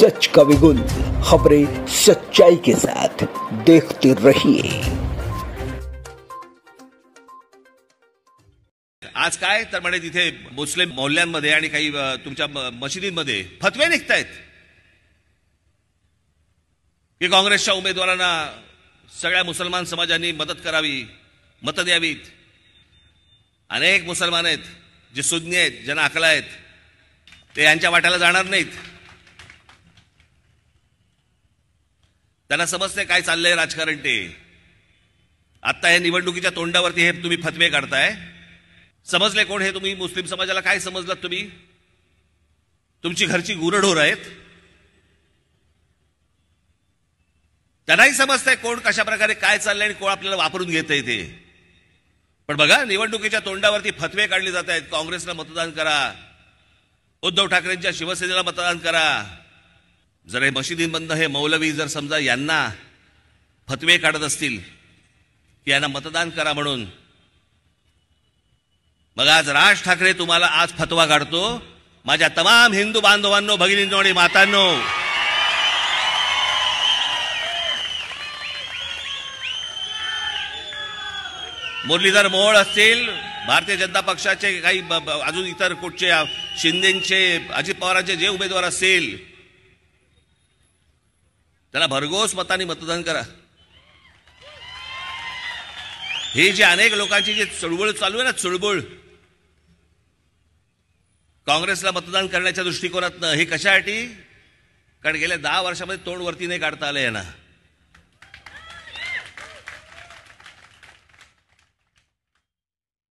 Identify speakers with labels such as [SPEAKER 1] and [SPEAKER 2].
[SPEAKER 1] सच का विगुल, खबरें सच्चाई के साथ, देखते रहिए।
[SPEAKER 2] आज काय तर म्हणे तिथे मुस्लिम मोहल्ल्यांमध्ये आणि काही तुमच्या मशिदींमध्ये फतवे निघतायत की काँग्रेसच्या उमेदवारांना सगळ्या मुसलमान समाजांनी मदत करावी, मतं द्यावीत। अनेक मुसलमान आहेत जे सुन्नी आहेत, ज्यांना अकल आहेत, ते यांच्या वाट्याला जाणार नाहीत। त्यांना समजते काय चाललंय राजकारण। ते आता हे निवडणुकीच्या तोंडावरती हे तुम्ही फतवे काढताय। समजले कोण हे तुम्ही? मुस्लिम समाजाला काय समजलात तुम्ही? तुमची घरची गुरढोर आहेत। त्यांनाही समजतंय कोण कशा प्रकारे काय चाललंय आणि कोण आपल्याला वापरून घेतंय ते। पण बघा, निवडणुकीच्या तोंडावरती फतवे काढले जात आहेत। काँग्रेसला मतदान करा, उद्धव ठाकरेंच्या शिवसेनेला मतदान करा। जर हे मशिदींमधनं हे मौलवी जर समजा यांना फतवे काढत असतील की यांना मतदान करा म्हणून, मग आज राज ठाकरे तुम्हाला आज फतवा काढतो। माझ्या तमाम हिंदू बांधवांनो, भगिनींनो आणि मातांनो, मुरलीधर मोहोळ असतील, भारतीय जनता पक्षाचे काही अजून इतर कुठचे शिंदेचे, अजित पवारांचे जे उमेदवार असतील, त्याला भरघोस मतांनी मतदान करा। ही जी अनेक लोकांची जी चळवळ चालू आहे ना, चळवळ काँग्रेसला मतदान करण्याच्या दृष्टिकोनातनं, हे कशासाठी? कारण गेल्या 10 वर्षामध्ये तोंड वरती नाही काढता आलं यांना।